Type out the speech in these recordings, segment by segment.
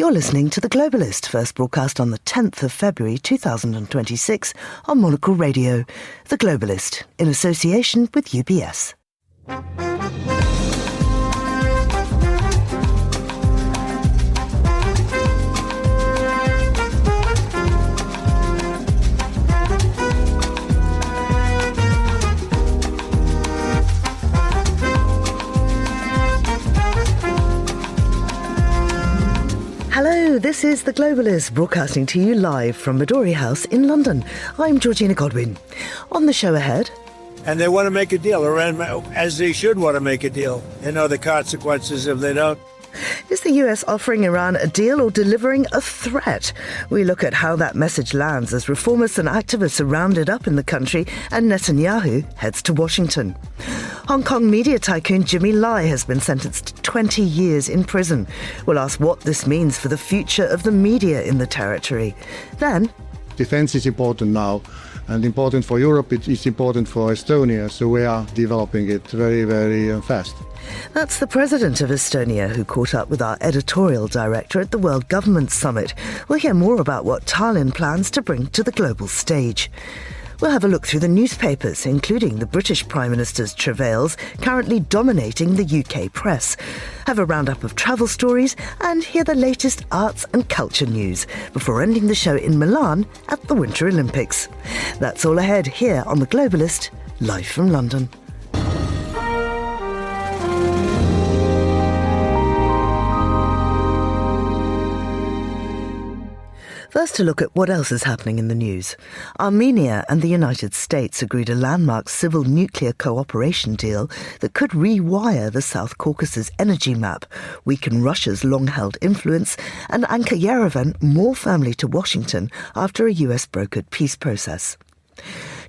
You're listening to The Globalist, first broadcast on the 10th of February 2026 on Monocle Radio. The Globalist, in association with UBS. Hello, this is The Globalist, broadcasting to you live from Midori House in London. I'm Georgina Godwin. On the show ahead... And they want to make a deal, or as they should want to make a deal. They know the consequences if they don't. Is the US offering Iran a deal or delivering a threat? We look at how that message lands as reformists and activists are rounded up in the country and Netanyahu heads to Washington. Hong Kong media tycoon Jimmy Lai has been sentenced to 20 years in prison. We'll ask what this means for the future of the media in the territory. Then... Defence is important now, and important for Europe, it's important for Estonia, so we are developing it very, very fast. That's the president of Estonia, who caught up with our editorial director at the World Government Summit. We'll hear more about what Tallinn plans to bring to the global stage. We'll have a look through the newspapers, including the British Prime Minister's travails currently dominating the UK press. Have a roundup of travel stories and hear the latest arts and culture news before ending the show in Milan at the Winter Olympics. That's all ahead here on The Globalist, live from London. First, to look at what else is happening in the news. Armenia and the United States agreed a landmark civil nuclear cooperation deal that could rewire the South Caucasus energy map, weaken Russia's long-held influence, and anchor Yerevan more firmly to Washington after a US-brokered peace process.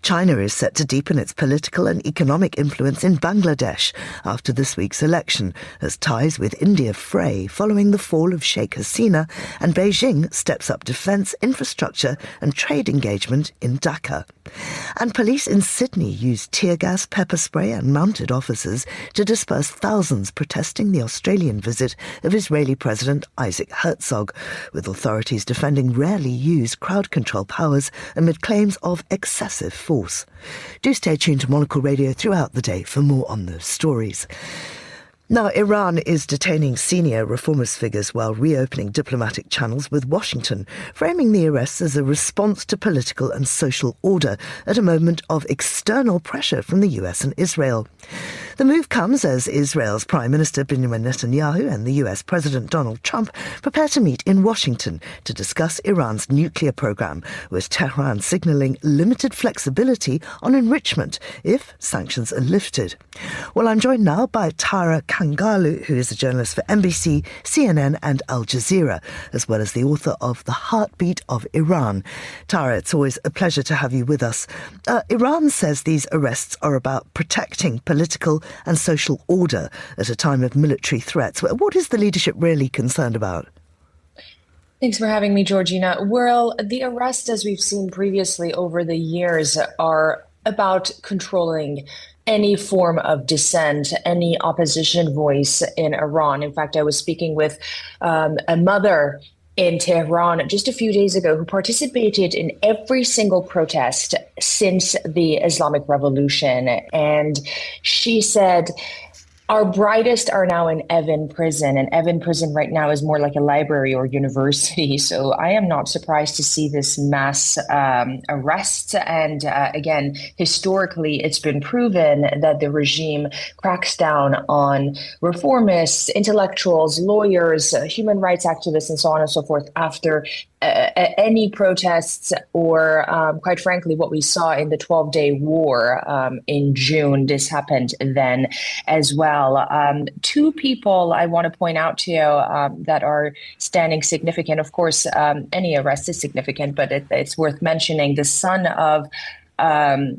China is set to deepen its political and economic influence in Bangladesh after this week's election, as ties with India fray following the fall of Sheikh Hasina, and Beijing steps up defence, infrastructure and trade engagement in Dhaka. And police in Sydney used tear gas, pepper spray and mounted officers to disperse thousands protesting the Australian visit of Israeli President Isaac Herzog, with authorities defending rarely used crowd control powers amid claims of excessive force. Do stay tuned to Monocle Radio throughout the day for more on those stories. Now, Iran is detaining senior reformist figures while reopening diplomatic channels with Washington, framing the arrests as a response to political and social order at a moment of external pressure from the US and Israel. The move comes as Israel's Prime Minister Benjamin Netanyahu and the US President Donald Trump prepare to meet in Washington to discuss Iran's nuclear program, with Tehran signalling limited flexibility on enrichment if sanctions are lifted. Well, I'm joined now by Tara Kangalu, who is a journalist for NBC, CNN and Al Jazeera, as well as the author of The Heartbeat of Iran. Tara, it's always a pleasure to have you with us. Iran says these arrests are about protecting political and social order at a time of military threats. What is the leadership really concerned about? Thanks for having me, Georgina. Well, the arrests, as we've seen previously over the years, are about controlling any form of dissent, any opposition voice in Iran. In fact, I was speaking with a mother in Tehran just a few days ago who participated in every single protest since the Islamic Revolution. And she said, our brightest are now in Evin prison, and Evin prison right now is more like a library or university. So I am not surprised to see this mass arrest. And again, historically, it's been proven that the regime cracks down on reformists, intellectuals, lawyers, human rights activists, and so on and so forth after any protests or, quite frankly, what we saw in the 12-day war in June. This happened then as well. Two people I want to point out to you that are standing significant. Of course, any arrest is significant, but it's worth mentioning the son of Mehdi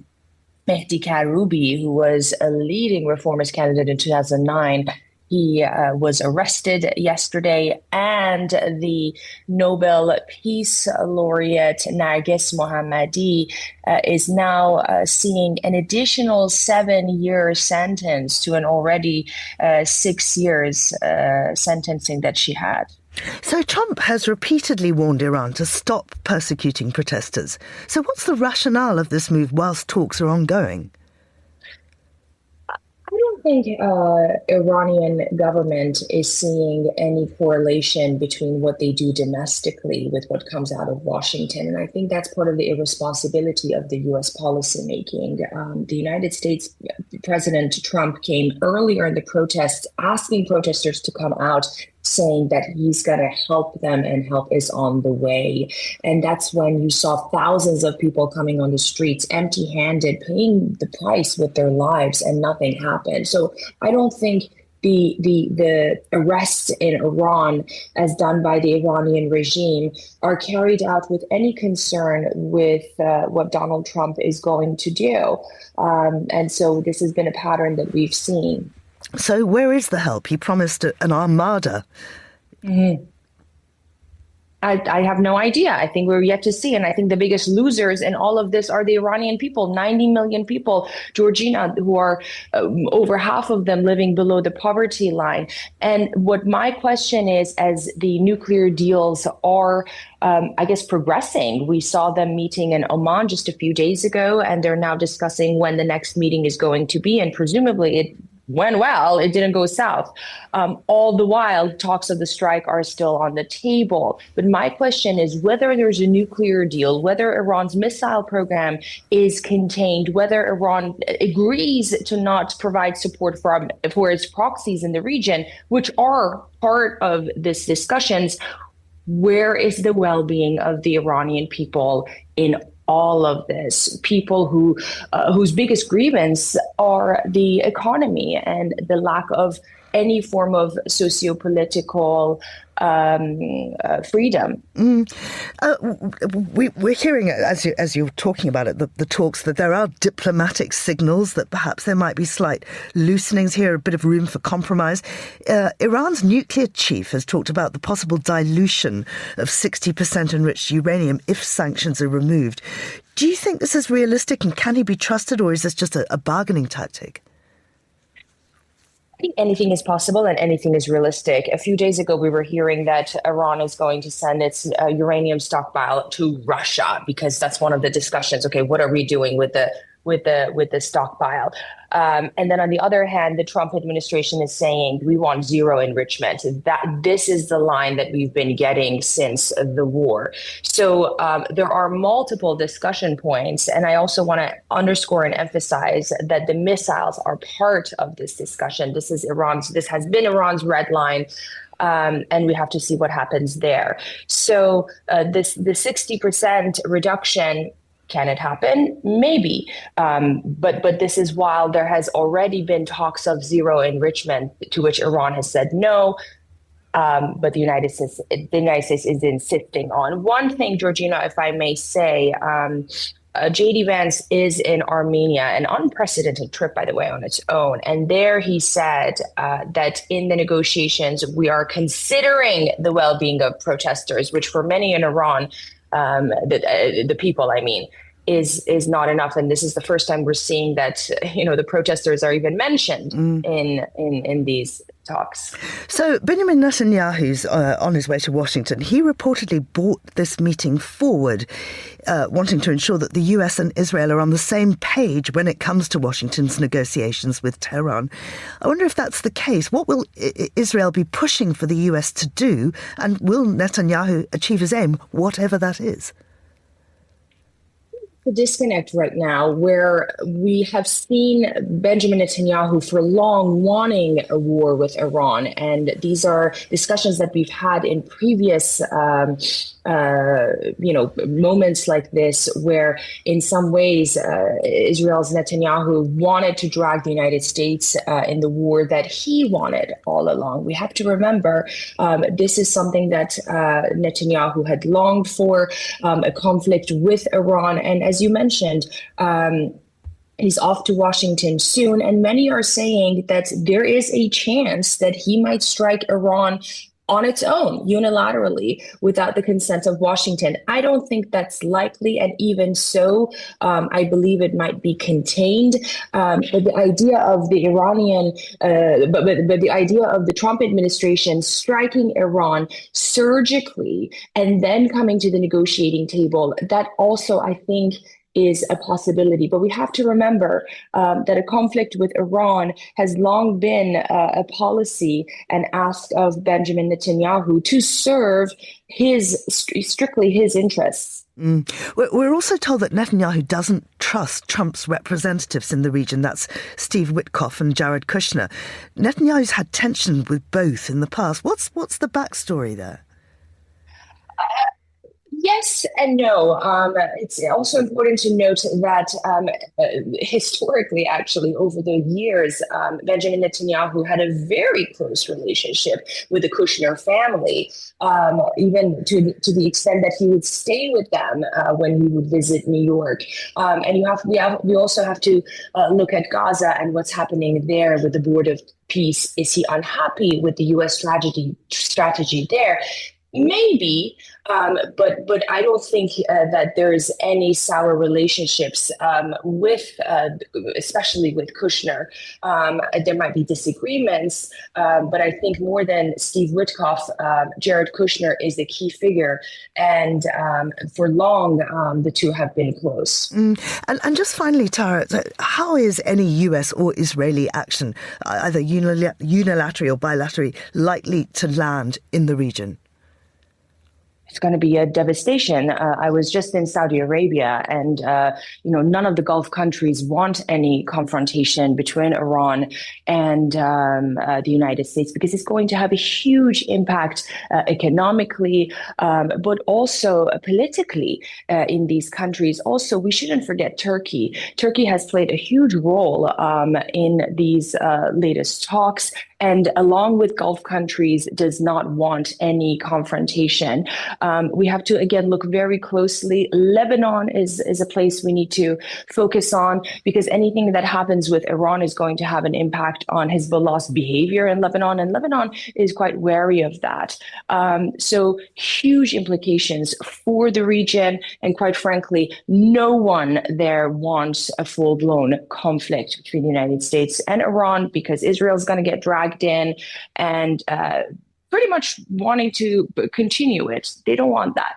Karoubi, who was a leading reformist candidate in 2009. He was arrested yesterday, and the Nobel Peace Laureate Narges Mohammadi is now seeing an additional 7-year sentence to an already 6 years sentencing that she had. So Trump has repeatedly warned Iran to stop persecuting protesters. So what's the rationale of this move whilst talks are ongoing? I don't think Iranian government is seeing any correlation between what they do domestically with what comes out of Washington. And I think that's part of the irresponsibility of the U.S. policymaking. The United States President Trump came earlier in the protests asking protesters to come out, saying that he's going to help them and help is on the way. And that's when you saw thousands of people coming on the streets empty-handed, paying the price with their lives, and nothing happened. So I don't think the arrests in Iran, as done by the Iranian regime, are carried out with any concern with what Donald Trump is going to do. And so this has been a pattern that we've seen. So where is the help? He promised an armada. Mm-hmm. I have no idea. I think we're yet to see. And I think the biggest losers in all of this are the Iranian people, 90 million people, Georgina, who are over half of them living below the poverty line. And what my question is, as the nuclear deals are, I guess, progressing, we saw them meeting in Oman just a few days ago, and they're now discussing when the next meeting is going to be. And presumably it went well, it didn't go south. All the while, talks of the strike are still on the table. But my question is whether there's a nuclear deal, whether Iran's missile program is contained, whether Iran agrees to not provide support for its proxies in the region, which are part of these discussions. Where is the well-being of the Iranian people in all of this? People whose biggest grievance are the economy and the lack of any form of socio-political freedom. We're hearing, as you're talking about it, the talks, that there are diplomatic signals that perhaps there might be slight loosenings here, a bit of room for compromise. Iran's nuclear chief has talked about the possible dilution of 60% enriched uranium if sanctions are removed. Do you think this is realistic, and can he be trusted, or is this just a bargaining tactic? I think anything is possible and anything is realistic. A few days ago, we were hearing that Iran is going to send its uranium stockpile to Russia, because that's one of the discussions. Okay, what are we doing with the stockpile? And then on the other hand, the Trump administration is saying we want zero enrichment. That this is the line that we've been getting since the war. So there are multiple discussion points. And I also want to underscore and emphasize that the missiles are part of this discussion. This has been Iran's red line. And we have to see what happens there. So the 60% reduction, can it happen? Maybe. But this is while there has already been talks of zero enrichment, to which Iran has said no. But the United States is insisting on. One thing, Georgina, if I may say, J.D. Vance is in Armenia, an unprecedented trip, by the way, on its own. And there he said that in the negotiations, we are considering the well-being of protesters, which for many in Iran, the people, I mean, is not enough. And this is the first time we're seeing that, the protesters are even mentioned in these talks. So Benjamin Netanyahu's on his way to Washington. He reportedly brought this meeting forward, wanting to ensure that the US and Israel are on the same page when it comes to Washington's negotiations with Tehran. I wonder if that's the case. What will Israel be pushing for the US to do? And will Netanyahu achieve his aim, whatever that is? The disconnect right now, where we have seen Benjamin Netanyahu for long wanting a war with Iran. And these are discussions that we've had in previous moments like this, where in some ways Israel's Netanyahu wanted to drag the United States in the war that he wanted all along. We have to remember this is something that Netanyahu had longed for, a conflict with Iran. And as you mentioned, he's off to Washington soon. And many are saying that there is a chance that he might strike Iran on its own, unilaterally, without the consent of Washington. I don't think that's likely, and even so, I believe it might be contained. But the idea of the Iranian, but the idea of the Trump administration striking Iran surgically and then coming to the negotiating table, that also, I think, is a possibility. But we have to remember that a conflict with Iran has long been a policy and ask of Benjamin Netanyahu to serve strictly his interests. We're also told that Netanyahu doesn't trust Trump's representatives in the region. That's Steve Witkoff and Jared Kushner. Netanyahu's had tension with both in the past. What's the backstory there? Yes and no. It's also important to note that historically, actually, over the years, Benjamin Netanyahu had a very close relationship with the Kushner family, even to the extent that he would stay with them when he would visit New York. And we also have to look at Gaza and what's happening there with the Board of Peace. Is he unhappy with the U.S. strategy there? Maybe, but I don't think that there's any sour relationships with, especially with Kushner. There might be disagreements, but I think more than Steve Witkoff, Jared Kushner is the key figure, and for long the two have been close. And just finally, Tara, how is any US or Israeli action, either unilaterally or bilaterally, likely to land in the region? It's going to be a devastation. I was just in Saudi Arabia, and none of the Gulf countries want any confrontation between Iran and the United States, because it's going to have a huge impact economically, but also politically in these countries. Also, we shouldn't forget Turkey. Turkey has played a huge role in these latest talks, and along with Gulf countries, does not want any confrontation. We have to, again, look very closely. Lebanon is a place we need to focus on, because anything that happens with Iran is going to have an impact on Hezbollah's behavior in Lebanon, and Lebanon is quite wary of that. So huge implications for the region, and quite frankly, no one there wants a full-blown conflict between the United States and Iran, because Israel's going to get dragged in and pretty much wanting to continue it. They don't want that.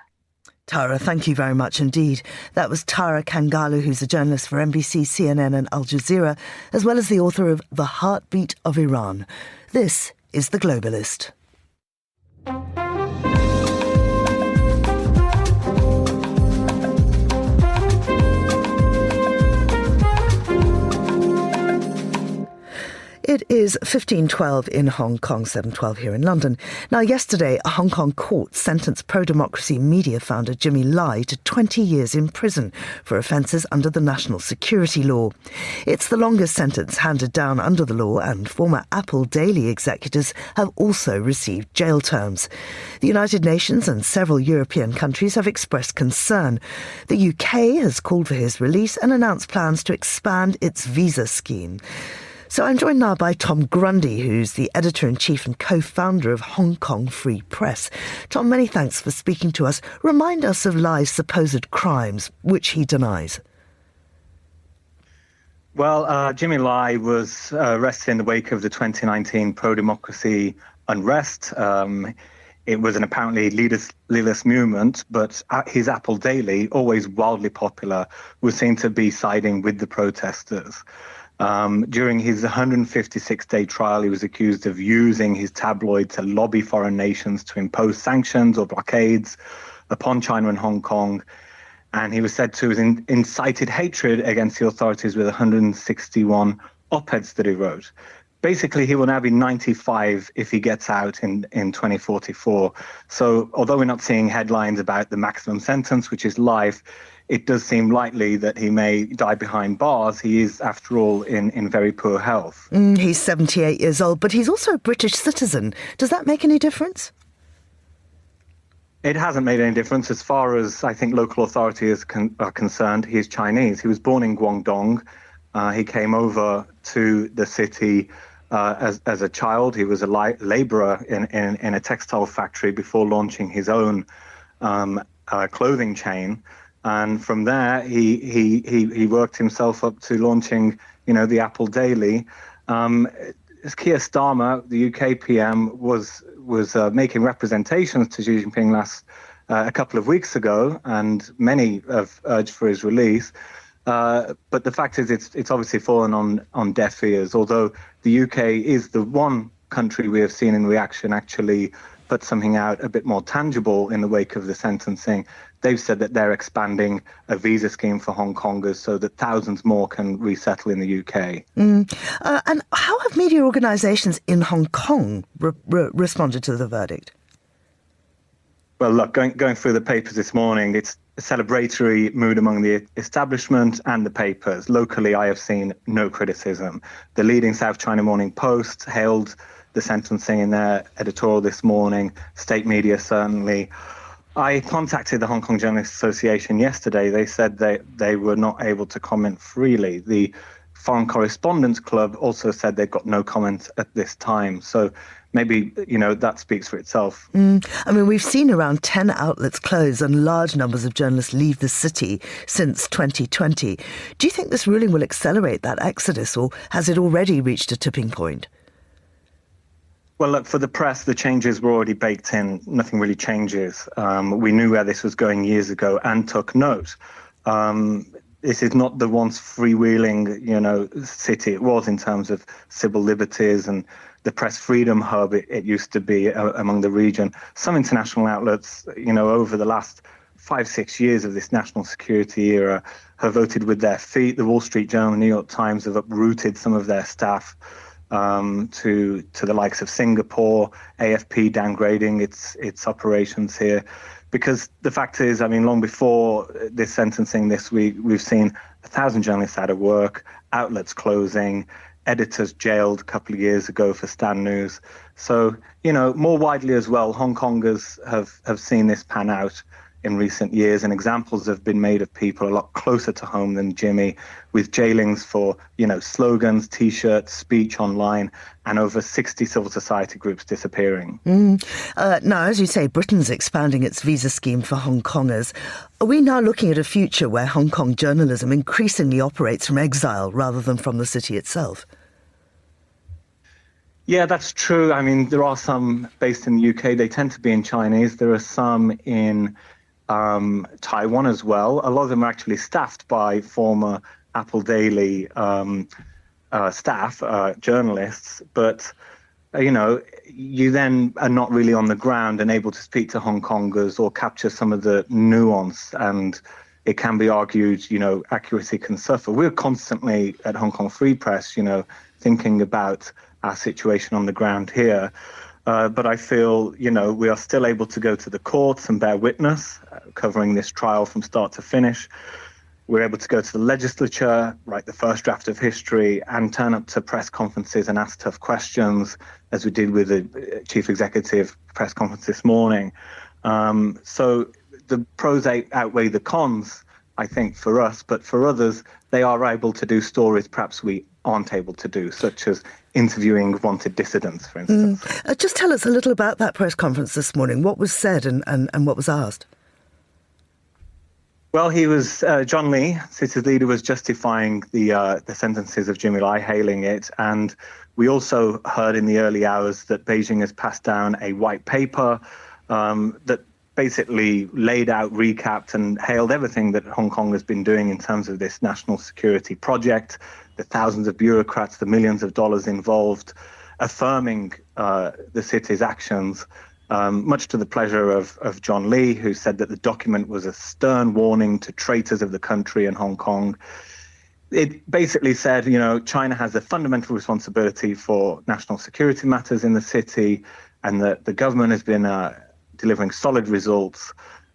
Tara, thank you very much indeed. That was Tara Kangalu, who's a journalist for NBC, CNN and Al Jazeera, as well as the author of The Heartbeat of Iran. This is The Globalist. It is 15:12 in Hong Kong, 7:12 here in London. Now, yesterday, a Hong Kong court sentenced pro-democracy media founder Jimmy Lai to 20 years in prison for offences under the national security law. It's the longest sentence handed down under the law, and former Apple Daily executives have also received jail terms. The United Nations and several European countries have expressed concern. The UK has called for his release and announced plans to expand its visa scheme. So I'm joined now by Tom Grundy, who's the editor-in-chief and co-founder of Hong Kong Free Press. Tom, many thanks for speaking to us. Remind us of Lai's supposed crimes, which he denies. Well, Jimmy Lai was arrested in the wake of the 2019 pro-democracy unrest. It was an apparently leaderless movement, but his Apple Daily, always wildly popular, was seen to be siding with the protesters. During his 156-day trial, he was accused of using his tabloid to lobby foreign nations to impose sanctions or blockades upon China and Hong Kong. And he was said to have incited hatred against the authorities with 161 op-eds that he wrote. Basically, he will now be 95 if he gets out in 2044. So although we're not seeing headlines about the maximum sentence, which is life, it does seem likely that he may die behind bars. He is, after all, in very poor health. He's 78 years old, but he's also a British citizen. Does that make any difference? It hasn't made any difference as far as I think local authorities are concerned. He is Chinese. He was born in Guangdong. He came over to the city as a child. He was a labourer in a textile factory before launching his own clothing chain. And from there, he worked himself up to launching, the Apple Daily. Keir Starmer, the UK PM, was making representations to Xi Jinping a couple of weeks ago, and many have urged for his release. But the fact is, it's obviously fallen on deaf ears. Although the UK is the one country we have seen in reaction actually put something out a bit more tangible in the wake of the sentencing. They've said that they're expanding a visa scheme for Hong Kongers so that thousands more can resettle in the UK. And how have media organisations in Hong Kong responded to the verdict? Well, look, going through the papers this morning, it's a celebratory mood among the establishment and the papers. Locally, I have seen no criticism. The leading South China Morning Post hailed the sentencing in their editorial this morning. State media certainly. I contacted the Hong Kong Journalists Association yesterday. They said they were not able to comment freely. The Foreign Correspondents Club also said they've got no comment at this time. So maybe, that speaks for itself. We've seen around 10 outlets close and large numbers of journalists leave the city since 2020. Do you think this ruling will accelerate that exodus, or has it already reached a tipping point? Well, look, for the press, the changes were already baked in. Nothing really changes. We knew where this was going years ago and took note. This is not the once freewheeling, city it was in terms of civil liberties and the press freedom hub it used to be among the region. Some international outlets, over the last 5-6 years of this national security era have voted with their feet. The Wall Street Journal, New York Times have uprooted some of their staff to the likes of Singapore, AFP downgrading its operations here. Because the fact is, long before this sentencing this week, we've seen 1,000 journalists out of work, outlets closing, editors jailed a couple of years ago for Stan News. So, more widely as well, Hong Kongers have seen this pan out in recent years, and examples have been made of people a lot closer to home than Jimmy, with jailings for, slogans, T-shirts, speech online, and over 60 civil society groups disappearing. Now, as you say, Britain's expanding its visa scheme for Hong Kongers. Are we now looking at a future where Hong Kong journalism increasingly operates from exile rather than from the city itself? Yeah, that's true. There are some based in the UK. They tend to be in Chinese. There are some in Taiwan as well. A lot of them are actually staffed by former Apple Daily staff, journalists, but you then are not really on the ground and able to speak to Hong Kongers or capture some of the nuance, and it can be argued, accuracy can suffer. We're constantly at Hong Kong Free Press, thinking about our situation on the ground here. But I feel, we are still able to go to the courts and bear witness, covering this trial from start to finish. We're able to go to the legislature, write the first draft of history, and turn up to press conferences and ask tough questions, as we did with the chief executive press conference this morning. So the pros outweigh the cons, I think, for us. But for others, they are able to do stories perhaps we aren't able to do, such as interviewing wanted dissidents, for instance. Just tell us a little about that press conference this morning. What was said and what was asked? Well, John Lee, city's leader, was justifying the sentences of Jimmy Lai, hailing it. And we also heard in the early hours that Beijing has passed down a white paper that basically laid out, recapped and hailed everything that Hong Kong has been doing in terms of this national security project, the thousands of bureaucrats, the millions of dollars involved, affirming the city's actions, much to the pleasure of John Lee, who said that the document was a stern warning to traitors of the country and Hong Kong. It basically said, China has a fundamental responsibility for national security matters in the city, and that the government has been delivering solid results.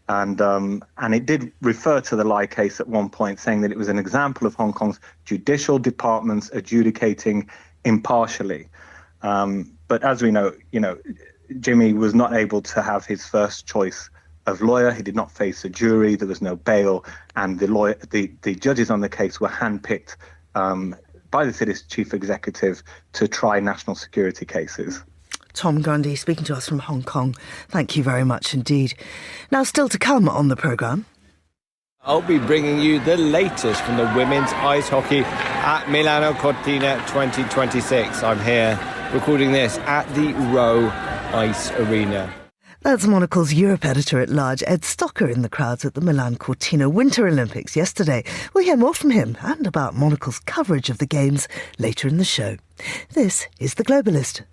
And it did refer to the Lai case at one point, saying that it was an example of Hong Kong's judicial departments adjudicating impartially. But as we know, Jimmy was not able to have his first choice of lawyer. He did not face a jury. There was no bail, and the judges on the case were handpicked by the city's chief executive to try national security cases. Tom Grundy speaking to us from Hong Kong. Thank you very much indeed. Now, still to come on the programme. I'll be bringing you the latest from the women's ice hockey at Milano Cortina 2026. I'm here recording this at the Row Ice Arena. That's Monocle's Europe editor-at-large, Ed Stocker, in the crowds at the Milan Cortina Winter Olympics yesterday. We'll hear more from him and about Monocle's coverage of the Games later in the show. This is The Globalist.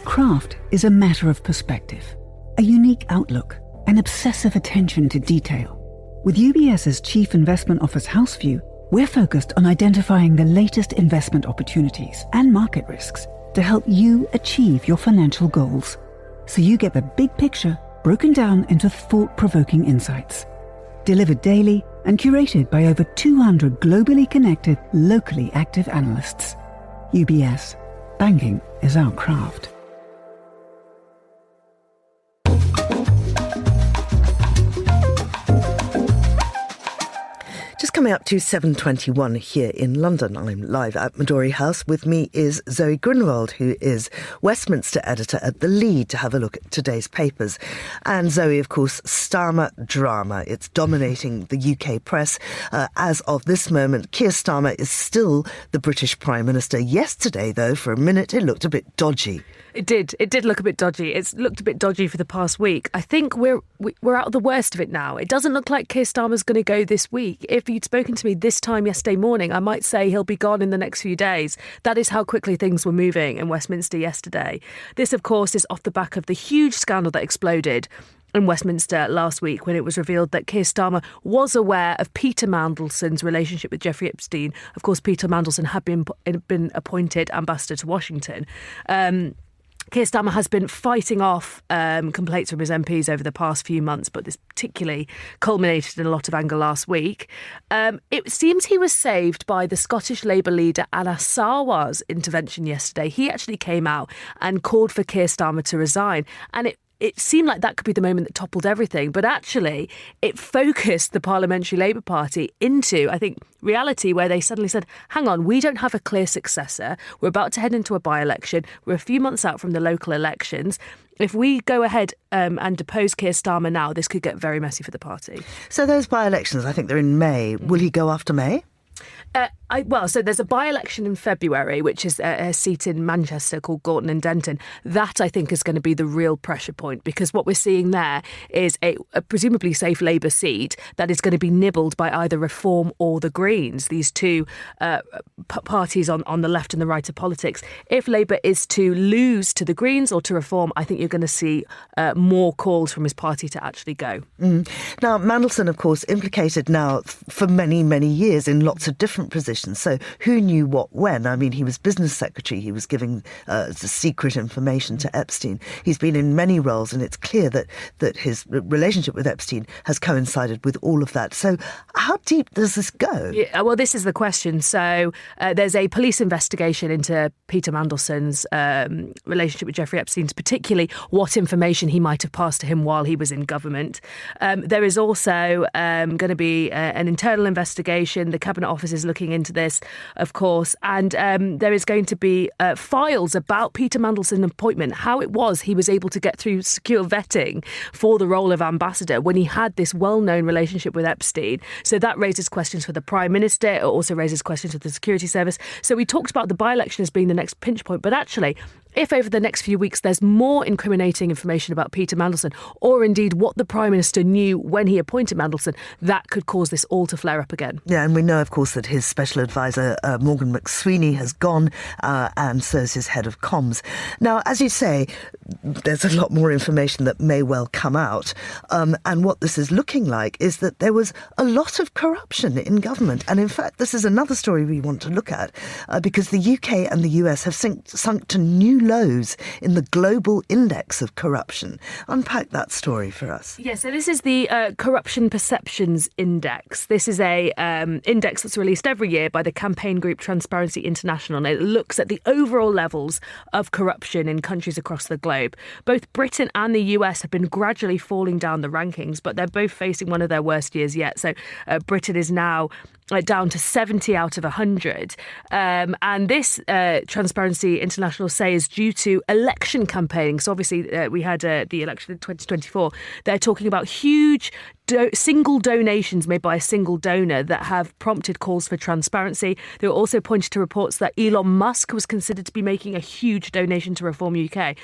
Craft is a matter of perspective, a unique outlook, and obsessive attention to detail. With UBS's Chief Investment Office House View, we're focused on identifying the latest investment opportunities and market risks to help you achieve your financial goals, so you get the big picture broken down into thought-provoking insights. Delivered daily and curated by over 200 globally connected, locally active analysts. UBS. Banking is our craft. Just coming up to 7:21 here in London. I'm live at Midori House. With me is Zoe Grunwald, who is Westminster editor at The Lead, to have a look at today's papers. And Zoe, of course, Starmer drama. It's dominating the UK press. As of this moment, Keir Starmer is still the British Prime Minister. Yesterday, though, for a minute, it looked a bit dodgy. It did look a bit dodgy. It's looked a bit dodgy for the past week. I think we're out of the worst of it now. It doesn't look like Keir Starmer's going to go this week. If you'd spoken to me this time yesterday morning, I might say he'll be gone in the next few days. That is how quickly things were moving in Westminster yesterday. This, of course, is off the back of the huge scandal that exploded in Westminster last week, when it was revealed that Keir Starmer was aware of Peter Mandelson's relationship with Jeffrey Epstein. Of course, Peter Mandelson had been appointed ambassador to Washington. Keir Starmer has been fighting off complaints from his MPs over the past few months, but this particularly culminated in a lot of anger last week. It seems he was saved by the Scottish Labour leader Anas Sarwar's intervention yesterday. He actually came out and called for Keir Starmer to resign, and it seemed like that could be the moment that toppled everything. But actually, it focused the Parliamentary Labour Party into, I think, reality, where they suddenly said, hang on, we don't have a clear successor. We're about to head into a by-election. We're a few months out from the local elections. If we go ahead and depose Keir Starmer now, this could get very messy for the party. So those by-elections, I think they're in May. Will he go after May? So there's a by-election in February, which is a seat in Manchester called Gorton and Denton. That, I think, is going to be the real pressure point, because what we're seeing there is a presumably safe Labour seat that is going to be nibbled by either Reform or the Greens, these two parties on the left and the right of politics. If Labour is to lose to the Greens or to Reform, I think you're going to see more calls from his party to actually go. Now, Mandelson, of course, implicated now for many, many years in lots of different positions. So who knew what when? I mean, he was business secretary. He was giving secret information to Epstein. He's been in many roles, and it's clear that his relationship with Epstein has coincided with all of that. So how deep does this go? Yeah, well, this is the question. So there's a police investigation into Peter Mandelson's relationship with Jeffrey Epstein, particularly what information he might have passed to him while he was in government. There is also going to be an internal investigation. The Cabinet Office is looking into this, of course, and there is going to be files about Peter Mandelson's appointment, how it was he was able to get through secure vetting for the role of ambassador when he had this well-known relationship with Epstein. So that raises questions for the Prime Minister. It also raises questions for the security service. So we talked about the by-election as being the next pinch point, but actually, if over the next few weeks there's more incriminating information about Peter Mandelson, or indeed what the Prime Minister knew when he appointed Mandelson, that could cause this all to flare up again. Yeah, and we know, of course, that his special advisor, Morgan McSweeney, has gone, and so is his head of comms. Now, as you say, there's a lot more information that may well come out. And what this is looking like is that there was a lot of corruption in government. And in fact, this is another story we want to look at, because the UK and the US have sunk to new lows in the global index of corruption. Unpack that story for us. Yeah, so this is the Corruption Perceptions Index. This is a index that's released every year by the campaign group Transparency International, and it looks at the overall levels of corruption in countries across the globe. Both Britain and the US have been gradually falling down the rankings, but they're both facing one of their worst years yet. So Britain is now down to 70 out of 100. And this, Transparency International say, is due to election campaigning. So obviously we had the election in 2024. They're talking about huge single donations made by a single donor that have prompted calls for transparency. They were also pointed to reports that Elon Musk was considered to be making a huge donation to Reform UK.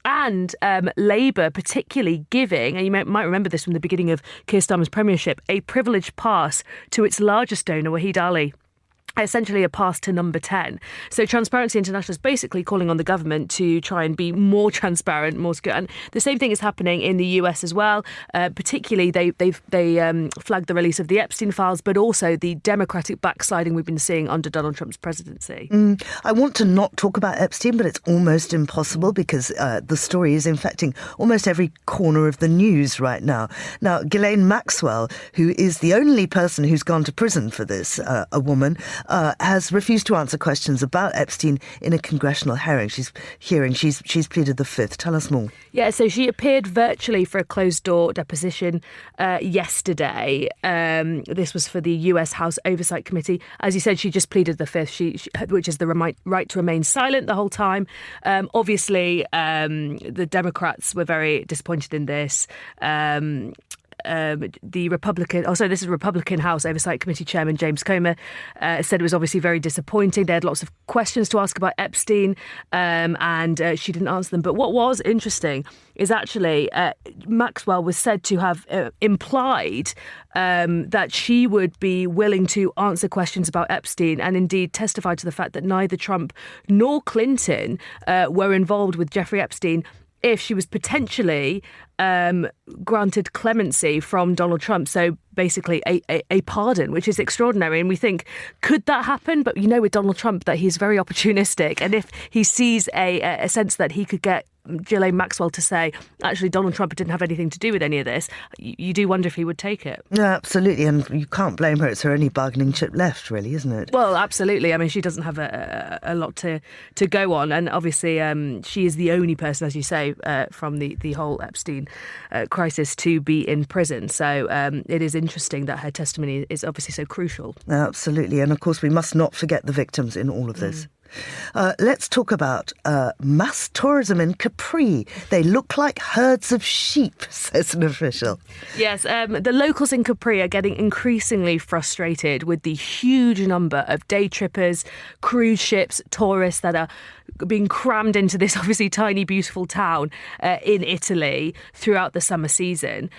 And Labour particularly giving, and you might remember this from the beginning of Keir Starmer's premiership, a privileged pass to its largest donor, Wahid Ali. Essentially a pass to number 10. So Transparency International is basically calling on the government to try and be more transparent, more secure. And the same thing is happening in the US as well. Particularly, they flagged the release of the Epstein files, but also the democratic backsliding we've been seeing under Donald Trump's presidency. I want to not talk about Epstein, but it's almost impossible because the story is infecting almost every corner of the news right now. Now, Ghislaine Maxwell, who is the only person who's gone to prison for this, a woman, has refused to answer questions about Epstein in a congressional hearing. She's pleaded the fifth. Tell us more. Yeah, so she appeared virtually for a closed-door deposition yesterday. This was for the US House Oversight Committee. As you said, she just pleaded the fifth, which is the right to remain silent the whole time. Obviously, the Democrats were very disappointed in this. This is Republican House Oversight Committee Chairman James Comer said it was obviously very disappointing. They had lots of questions to ask about Epstein, and she didn't answer them. But what was interesting is actually Maxwell was said to have implied that she would be willing to answer questions about Epstein, and indeed testified to the fact that neither Trump nor Clinton were involved with Jeffrey Epstein if she was potentially granted clemency from Donald Trump. So basically a pardon, which is extraordinary. And we think, could that happen? But you know with Donald Trump that he's very opportunistic. And if he sees a sense that he could get Ghislaine Maxwell to say, actually, Donald Trump didn't have anything to do with any of this, you do wonder if he would take it. Yeah, absolutely. And you can't blame her. It's her only bargaining chip left, really, isn't it? Well, absolutely. I mean, she doesn't have a lot to go on. And obviously, she is the only person, as you say, from the whole Epstein crisis to be in prison. So it is interesting that her testimony is obviously so crucial. Absolutely. And of course, we must not forget the victims in all of this. Let's talk about mass tourism in Capri. They look like herds of sheep, says an official. Yes, the locals in Capri are getting increasingly frustrated with the huge number of day trippers, cruise ships, tourists that are being crammed into this obviously tiny, beautiful town in Italy throughout the summer season.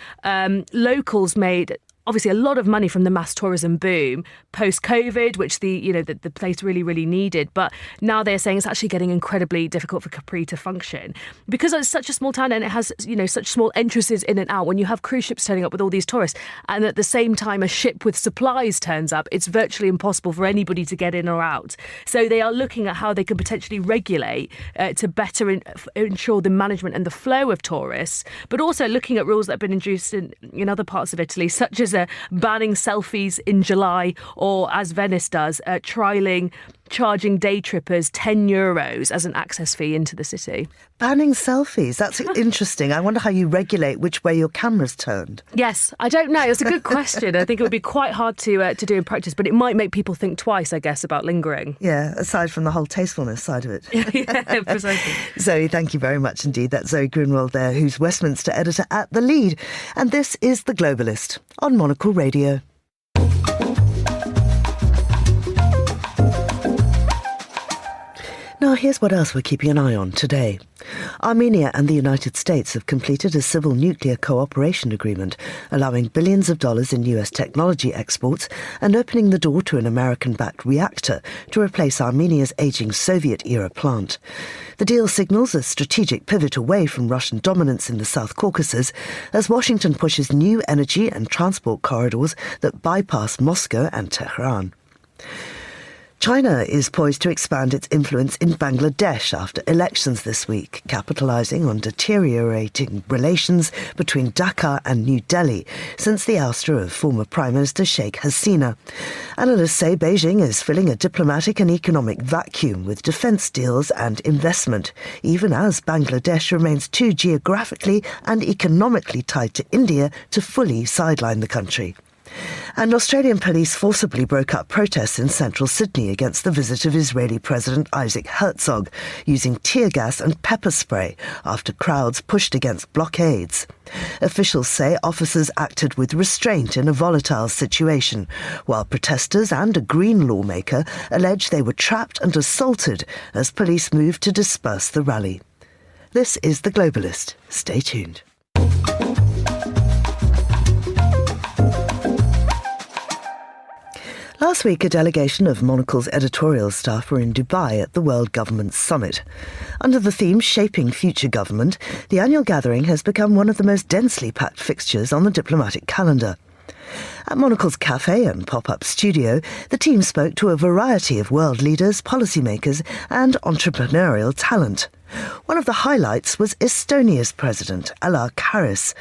Locals made obviously a lot of money from the mass tourism boom post-COVID, which the place really, really needed. But now they're saying it's actually getting incredibly difficult for Capri to function because it's such a small town and it has, such small entrances in and out. When you have cruise ships turning up with all these tourists and at the same time a ship with supplies turns up, it's virtually impossible for anybody to get in or out. So they are looking at how they can potentially regulate to better ensure the management and the flow of tourists, but also looking at rules that have been introduced in other parts of Italy, such as banning selfies in July, or as Venice does, charging day trippers €10 as an access fee into the city. Banning selfies? That's interesting. I wonder how you regulate which way your camera's turned. Yes, I don't know. It's a good question. I think it would be quite hard to do in practice, but it might make people think twice, I guess, about lingering. Yeah, aside from the whole tastefulness side of it. Yeah, precisely. Zoe, thank you very much indeed. That's Zoe Grunwald there, who's Westminster editor at The Lead. And this is The Globalist on Monocle Radio. Now, here's what else we're keeping an eye on today. Armenia and the United States have completed a civil nuclear cooperation agreement, allowing billions of dollars in US technology exports and opening the door to an American-backed reactor to replace Armenia's aging Soviet-era plant. The deal signals a strategic pivot away from Russian dominance in the South Caucasus as Washington pushes new energy and transport corridors that bypass Moscow and Tehran. China is poised to expand its influence in Bangladesh after elections this week, capitalising on deteriorating relations between Dhaka and New Delhi since the ouster of former Prime Minister Sheikh Hasina. Analysts say Beijing is filling a diplomatic and economic vacuum with defence deals and investment, even as Bangladesh remains too geographically and economically tied to India to fully sideline the country. And Australian police forcibly broke up protests in central Sydney against the visit of Israeli President Isaac Herzog, using tear gas and pepper spray after crowds pushed against blockades. Officials say officers acted with restraint in a volatile situation, while protesters and a Green lawmaker allege they were trapped and assaulted as police moved to disperse the rally. This is The Globalist. Stay tuned. Last week, a delegation of Monocle's editorial staff were in Dubai at the World Government Summit. Under the theme Shaping Future Government, the annual gathering has become one of the most densely packed fixtures on the diplomatic calendar. At Monocle's cafe and pop-up studio, the team spoke to a variety of world leaders, policymakers and entrepreneurial talent. One of the highlights was Estonia's president, Alar Karis.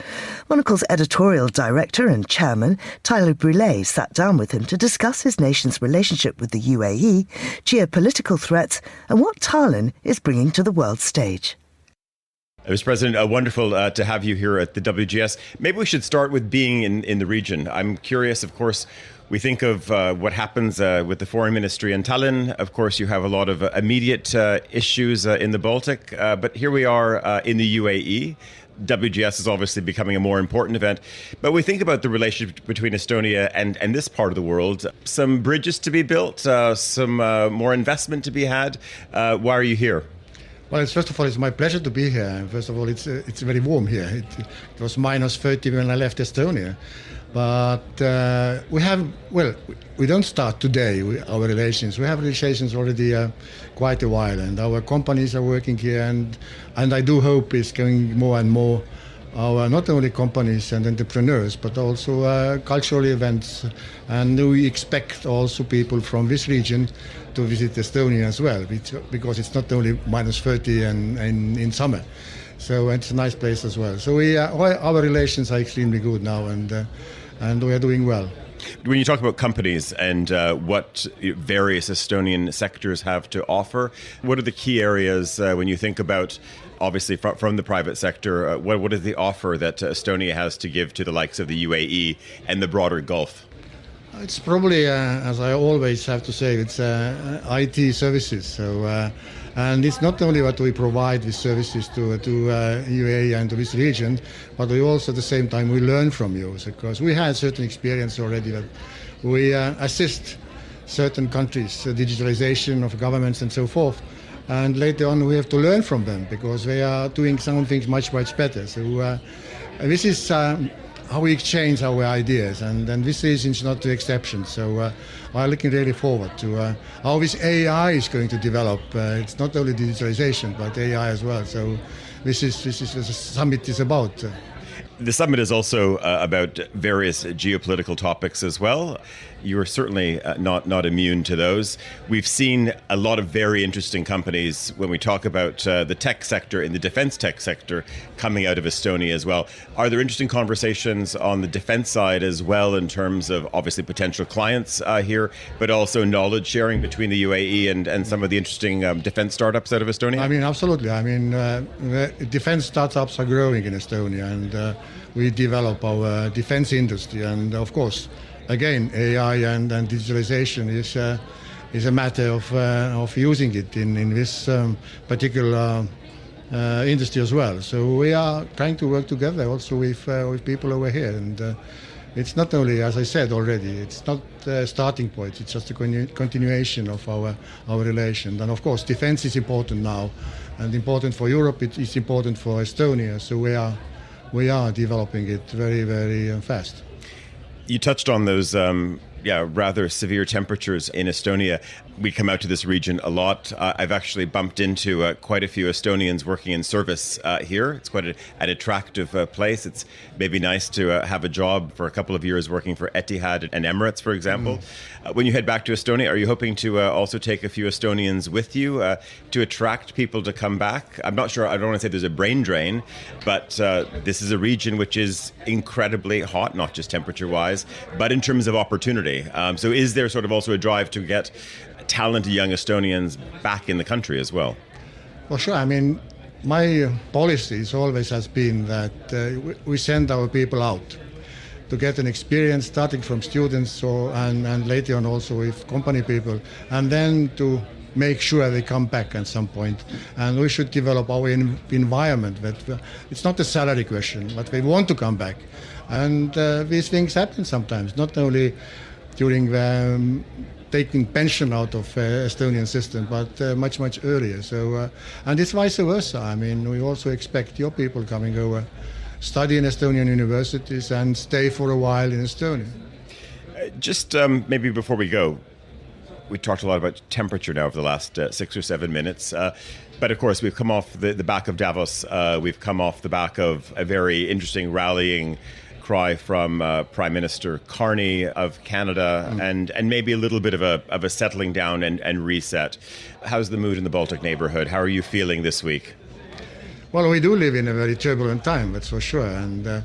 Monocle's editorial director and chairman, Brûlé, sat down with him to discuss his nation's relationship with the UAE, geopolitical threats and what Tallinn is bringing to the world stage. Mr. President, wonderful to have you here at the WGS. Maybe we should start with being in the region. I'm curious, of course, we think of what happens with the foreign ministry in Tallinn. Of course, you have a lot of immediate issues in the Baltic, but here we are in the UAE. WGS is obviously becoming a more important event, but we think about the relationship between Estonia and this part of the world. Some bridges to be built, some more investment to be had. Why are you here? Well, first of all, it's my pleasure to be here. First of all, it's very warm here. It was minus 30 when I left Estonia. But we don't start today our relations. We have relations already quite a while, and our companies are working here, and I do hope it's going more and more. Our not only companies and entrepreneurs, but also cultural events, and we expect also people from this region to visit Estonia as well, because it's not only minus 30 in summer, so it's a nice place as well. So our relations are extremely good now, and we are doing well. When you talk about companies and what various Estonian sectors have to offer, what are the key areas when you think about, obviously from the private sector, what is the offer that Estonia has to give to the likes of the UAE and the broader Gulf? It's probably, as I always have to say, it's IT services. So, and it's not only what we provide with services to UAE and to this region, but we also at the same time we learn from you, because we had certain experience already that we assist certain countries, digitalization of governments and so forth. And later on we have to learn from them because they are doing some things much better. So this is how we exchange our ideas, and this is not the exception. So I'm looking really forward to how this AI is going to develop. It's not only digitalization, but AI as well. So this is what the summit is about. The summit is also about various geopolitical topics as well. You are certainly not immune to those. We've seen a lot of very interesting companies when we talk about the tech sector and the defense tech sector coming out of Estonia as well. Are there interesting conversations on the defense side as well in terms of obviously potential clients here, but also knowledge sharing between the UAE and some of the interesting defense startups out of Estonia? I mean, absolutely. I mean, defense startups are growing in Estonia, and we develop our defense industry, and of course, again, AI and digitalization is a matter of using it in this particular industry as well. So we are trying to work together also with people over here, and it's not only, as I said already, it's not a starting point. It's just a continuation of our relation. And of course, defense is important now, and important for Europe. It is important for Estonia. So we are developing it very fast. You touched on those rather severe temperatures in Estonia. We come out to this region a lot. I've actually bumped into quite a few Estonians working in service here. It's quite an attractive place. It's maybe nice to have a job for a couple of years working for Etihad and Emirates, for example. When you head back to Estonia, are you hoping to also take a few Estonians with you to attract people to come back? I'm not sure. I don't want to say there's a brain drain, but this is a region which is incredibly hot, not just temperature-wise, but in terms of opportunity. So is there sort of also a drive to get talented young Estonians back in the country as well? Well, sure. I mean, my policy always has been that we send our people out to get an experience, starting from students and later on also with company people, and then to make sure they come back at some point. And we should develop our environment. That it's not a salary question, but we want to come back. And these things happen sometimes, not only during the taking pension out of Estonian system, but much earlier. So, and it's vice versa. I mean, we also expect your people coming over, study in Estonian universities and stay for a while in Estonia. Just maybe before we go, we talked a lot about temperature now over the last 6 or 7 minutes. But of course, we've come off the back of Davos. We've come off the back of a very interesting rallying cry from Prime Minister Carney of Canada, and maybe a little bit of a settling down and reset. How's the mood in the Baltic neighborhood? How are you feeling this week? Well, we do live in a very turbulent time, that's for sure. And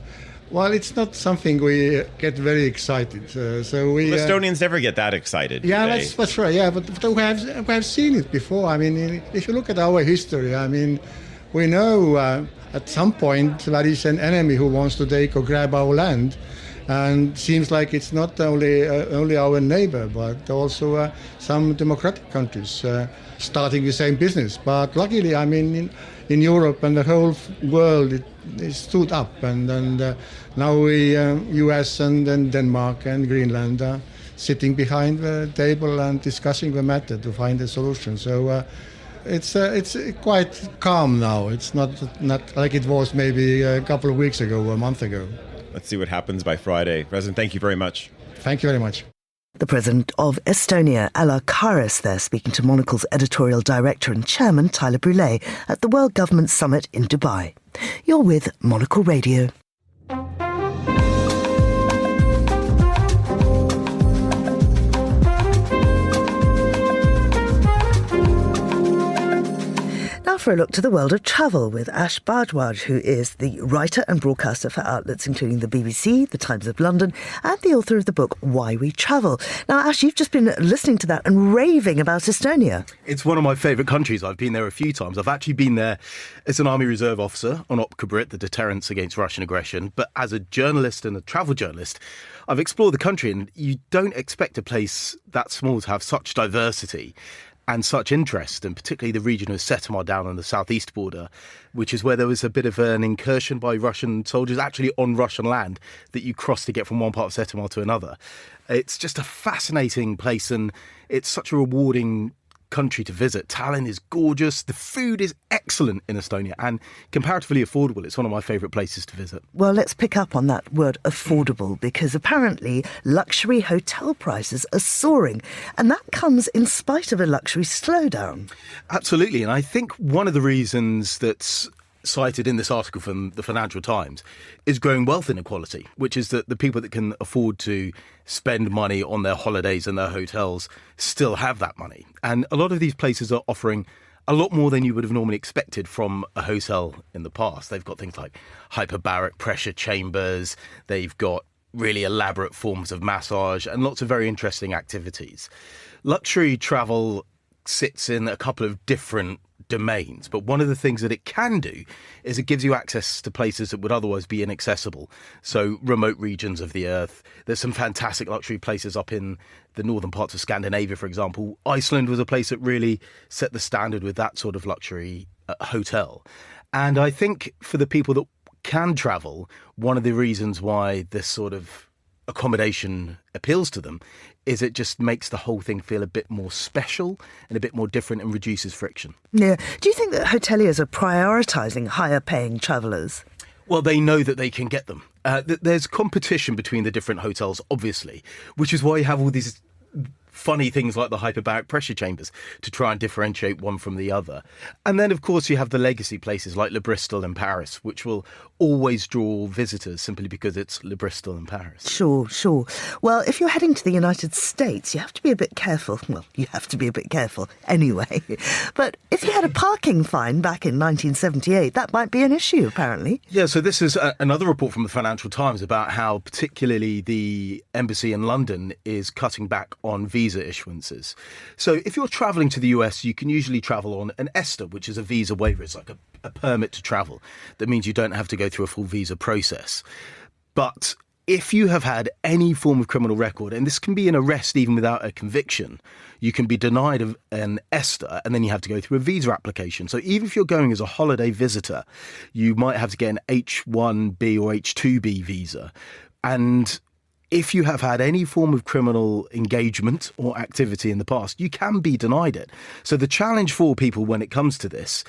well, it's not something we get very excited. Estonians never get that excited. Yeah, that's right. Yeah, but we have seen it before. I mean, if you look at our history, I mean, we know at some point there is an enemy who wants to take or grab our land, and seems like it's not only our neighbor, but also some democratic countries starting the same business. But luckily, I mean, in Europe and the whole world, it stood up, and now we, US and then Denmark and Greenland, are sitting behind the table and discussing the matter to find a solution. So it's quite calm now. It's not like it was maybe a couple of weeks ago or a month ago. Let's see what happens by Friday. President, thank you very much. Thank you very much. The President of Estonia, Alar Karis, there speaking to Monocle's editorial director and chairman, Tyler Brûlé, at the World Government Summit in Dubai. You're with Monocle Radio. Now for a look to the world of travel with Ash Bhardwaj, who is the writer and broadcaster for outlets including the BBC, the Times of London, and the author of the book Why We Travel. Now, Ash, you've just been listening to that and raving about Estonia. It's one of my favourite countries. I've been there a few times. I've actually been there as an Army Reserve officer on Opkabrit, the deterrence against Russian aggression. But as a journalist and a travel journalist, I've explored the country, and you don't expect a place that small to have such diversity and such interest, and particularly the region of Setomaa down on the southeast border, which is where there was a bit of an incursion by Russian soldiers, actually on Russian land, that you cross to get from one part of Setomaa to another. It's just a fascinating place, and it's such a rewarding country to visit. Tallinn is gorgeous. The food is excellent in Estonia and comparatively affordable. It's one of my favourite places to visit. Well, let's pick up on that word affordable, because apparently luxury hotel prices are soaring, and that comes in spite of a luxury slowdown. Absolutely. And I think one of the reasons that's cited in this article from the Financial Times is growing wealth inequality, which is that the people that can afford to spend money on their holidays and their hotels still have that money. And a lot of these places are offering a lot more than you would have normally expected from a hotel in the past. They've got things like hyperbaric pressure chambers, they've got really elaborate forms of massage and lots of very interesting activities. Luxury travel sits in a couple of different domains, but one of the things that it can do is it gives you access to places that would otherwise be inaccessible. So remote regions of the earth. There's some fantastic luxury places up in the northern parts of Scandinavia, for example. Iceland was a place that really set the standard with that sort of luxury hotel. And I think for the people that can travel, one of the reasons why this sort of accommodation appeals to them is it just makes the whole thing feel a bit more special and a bit more different and reduces friction. Yeah. Do you think that hoteliers are prioritising higher paying travellers? Well, they know that they can get them. There's competition between the different hotels, obviously, which is why you have all these funny things like the hyperbaric pressure chambers to try and differentiate one from the other. And then, of course, you have the legacy places like Le Bristol and Paris, which will always draw visitors simply because it's Le Bristol and Paris. Sure. Well, if you're heading to the United States, you have to be a bit careful. Well, you have to be a bit careful anyway. But if you had a parking fine back in 1978, that might be an issue, apparently. Yeah, so this is another report from the Financial Times about how particularly the embassy in London is cutting back on visa issuances. So if you're travelling to the US, you can usually travel on an ESTA, which is a visa waiver. It's like a permit to travel. That means you don't have to go through a full visa process. But if you have had any form of criminal record, and this can be an arrest even without a conviction, you can be denied an ESTA and then you have to go through a visa application. So even if you're going as a holiday visitor, you might have to get an H1B or H2B visa. And if you have had any form of criminal engagement or activity in the past, you can be denied it. So the challenge for people when it comes to this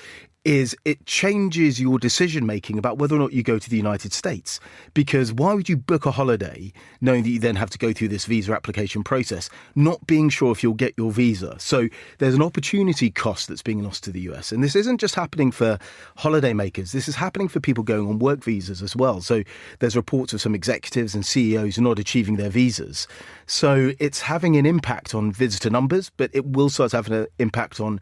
is it changes your decision making about whether or not you go to the United States. Because why would you book a holiday knowing that you then have to go through this visa application process, not being sure if you'll get your visa? So there's an opportunity cost that's being lost to the US. And this isn't just happening for holiday makers. This is happening for people going on work visas as well. So there's reports of some executives and CEOs not achieving their visas. So it's having an impact on visitor numbers, but it will start having an impact on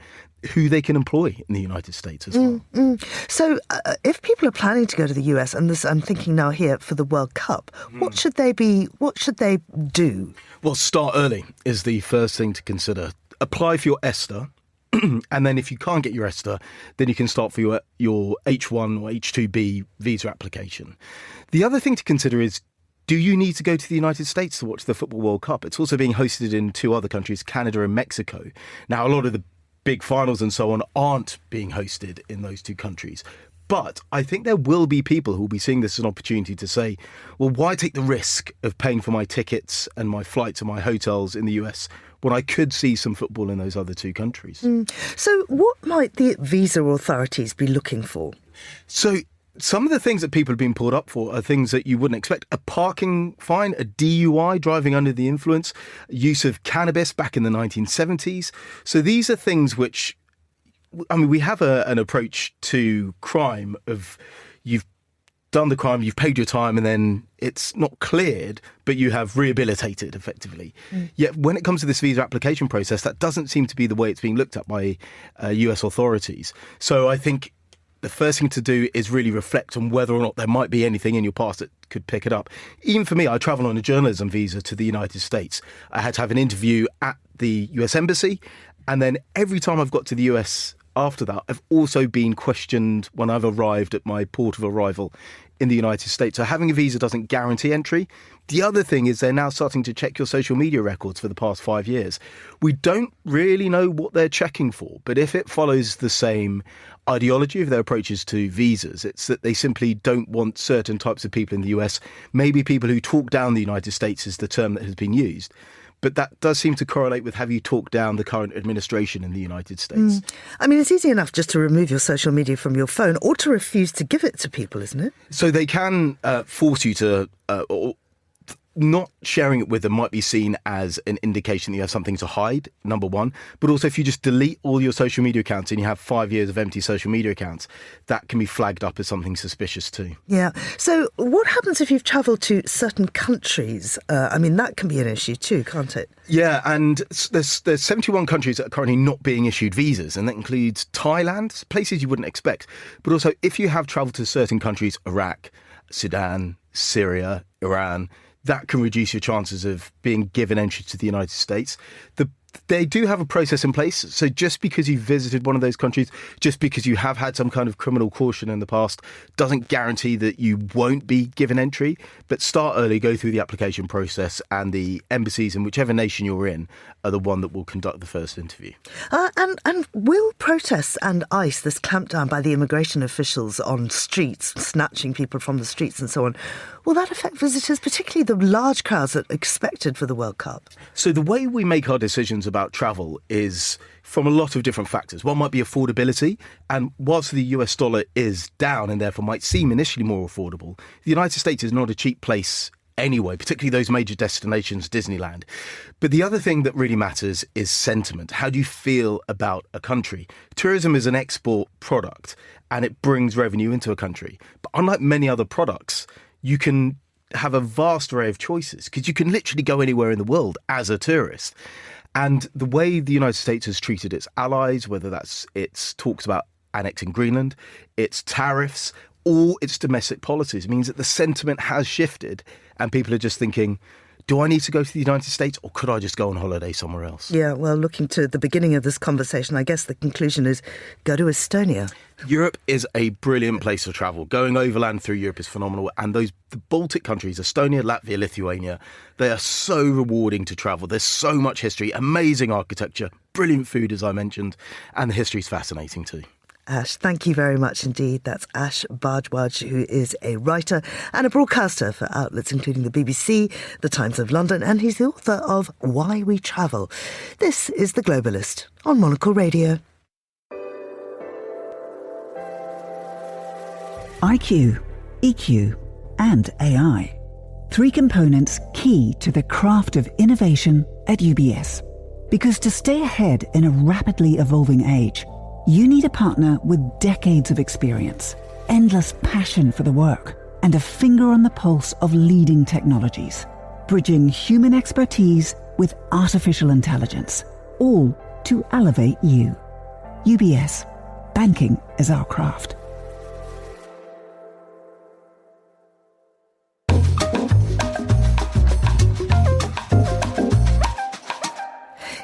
who they can employ in the United States as well. So if people are planning to go to the US, and this I'm thinking now here for the World Cup, what should they do? Well, start early is the first thing to consider. Apply for your ESTA. And then if you can't get your ESTA, then you can start for your H1 or H2B visa application. The other thing to consider is, do you need to go to the United States to watch the Football World Cup? It's also being hosted in two other countries, Canada and Mexico. Now, a lot of the big finals and so on aren't being hosted in those two countries. But I think there will be people who will be seeing this as an opportunity to say, well, why take the risk of paying for my tickets and my flights and my hotels in the US when I could see some football in those other two countries? So what might the visa authorities be looking for? So some of the things that people have been pulled up for are things that you wouldn't expect. A parking fine, a DUI, driving under the influence, use of cannabis back in the 1970s. So these are things which, I mean, we have an approach to crime of you've done the crime, you've paid your time, and then it's not cleared, but you have rehabilitated effectively. Yet when it comes to this visa application process, that doesn't seem to be the way it's being looked at by US authorities. So I think the first thing to do is really reflect on whether or not there might be anything in your past that could pick it up. Even for me, I travel on a journalism visa to the United States. I had to have an interview at the US Embassy, and then every time I've got to the US after that, I've also been questioned when I've arrived at my port of arrival in the United States. So having a visa doesn't guarantee entry. The other thing is they're now starting to check your social media records for the past 5 years. We don't really know what they're checking for, but if it follows the same ideology of their approaches to visas, it's that they simply don't want certain types of people in the US. Maybe people who talk down the United States is the term that has been used. But that does seem to correlate with have you talked down the current administration in the United States. I mean, it's easy enough just to remove your social media from your phone or to refuse to give it to people, isn't it? So they can force you to... not sharing it with them might be seen as an indication that you have something to hide, number one. But also if you just delete all your social media accounts and you have 5 years of empty social media accounts, that can be flagged up as something suspicious too. Yeah. So what happens if you've travelled to certain countries? I mean, that can be an issue too, can't it? Yeah, and there's 71 countries that are currently not being issued visas, and that includes Thailand, places you wouldn't expect. But also if you have travelled to certain countries, Iraq, Sudan, Syria, Iran, that can reduce your chances of being given entry to the United States. They do have a process in place. So just because you visited one of those countries, just because you have had some kind of criminal caution in the past, doesn't guarantee that you won't be given entry. But start early, go through the application process, and the embassies in whichever nation you're in are the one that will conduct the first interview. And will protests and ICE, this clampdown by the immigration officials on streets, snatching people from the streets and so on, will that affect visitors, particularly the large crowds that are expected for the World Cup? So the way we make our decisions decisions about travel is from a lot of different factors. One might be affordability, and whilst the US dollar is down and therefore might seem initially more affordable, the United States is not a cheap place anyway, particularly those major destinations, Disneyland. But the other thing that really matters is sentiment. How do you feel about a country? Tourism is an export product and it brings revenue into a country. But unlike many other products, you can have a vast array of choices because you can literally go anywhere in the world as a tourist. And the way the United States has treated its allies, whether that's its talks about annexing Greenland, its tariffs, all its domestic policies, means that the sentiment has shifted and people are just thinking, do I need to go to the United States or could I just go on holiday somewhere else? Yeah, well, looking to the beginning of this conversation, I guess the conclusion is go to Estonia. Europe is a brilliant place to travel. Going overland through Europe is phenomenal. And the Baltic countries, Estonia, Latvia, Lithuania, they are so rewarding to travel. There's so much history, amazing architecture, brilliant food, as I mentioned, and the history is fascinating too. Ash, thank you very much indeed. That's Ash Bhardwaj, who is a writer and a broadcaster for outlets including the BBC, The Times of London, and he's the author of Why We Travel. This is The Globalist on Monocle Radio. IQ, EQ, and AI. 3 components key to the craft of innovation at UBS. Because to stay ahead in a rapidly evolving age, you need a partner with decades of experience, endless passion for the work, and a finger on the pulse of leading technologies, bridging human expertise with artificial intelligence, all to elevate you. UBS. Banking is our craft.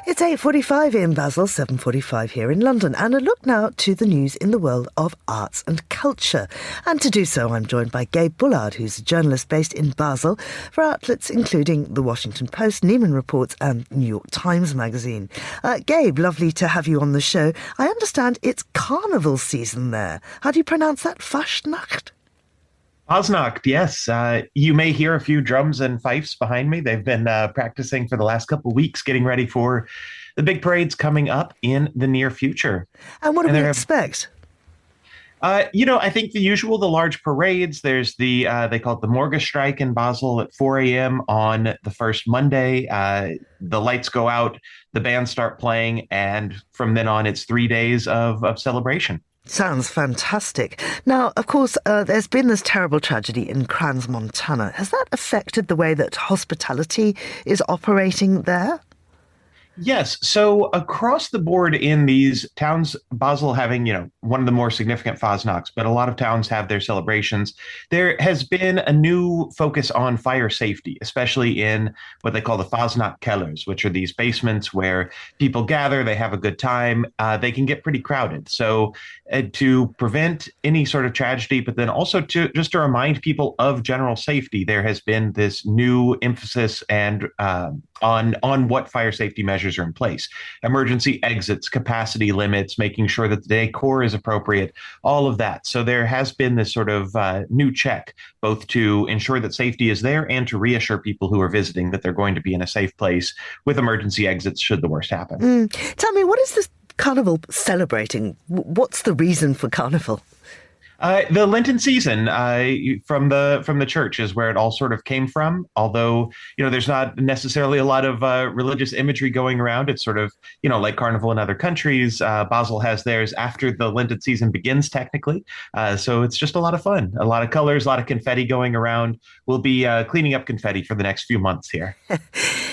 It's 8:45 in Basel, 7:45 here in London, and a look now to the news in the world of arts and culture. And to do so, I'm joined by Gabe Bullard, who's a journalist based in Basel for outlets including The Washington Post, Neiman Reports and New York Times Magazine. Gabe, lovely to have you on the show. I understand it's carnival season there. How do you pronounce that? Fastnacht? Fasnacht, yes. You may hear a few drums and fifes behind me. They've been practicing for the last couple of weeks, getting ready for the big parades coming up in the near future. And what do we expect? I think the usual, the large parades. There's the, they call it the Morgenstreik in Basel at 4 a.m. on the first Monday. The lights go out, the bands start playing, and from then on, it's 3 days of celebration. Sounds fantastic. Now, of course, there's been this terrible tragedy in Crans, Montana. Has that affected the way that hospitality is operating there? Yes. So across the board in these towns, Basel having, one of the more significant Fasnachts, but a lot of towns have their celebrations. There has been a new focus on fire safety, especially in what they call the Fasnacht Kellers, which are these basements where people gather, they have a good time. They can get pretty crowded. So to prevent any sort of tragedy, but then also to remind people of general safety, there has been this new emphasis and on what fire safety measures are in place. Emergency exits, capacity limits, making sure that the decor is appropriate, all of that. So there has been this sort of new check, both to ensure that safety is there and to reassure people who are visiting that they're going to be in a safe place with emergency exits should the worst happen. Tell me, what is this carnival celebrating? What's the reason for carnival? The Lenten season from the church is where it all sort of came from. Although, there's not necessarily a lot of religious imagery going around. It's sort of, like carnival in other countries. Basel has theirs after the Lenten season begins, technically. So it's just a lot of fun, a lot of colors, a lot of confetti going around. We'll be cleaning up confetti for the next few months here.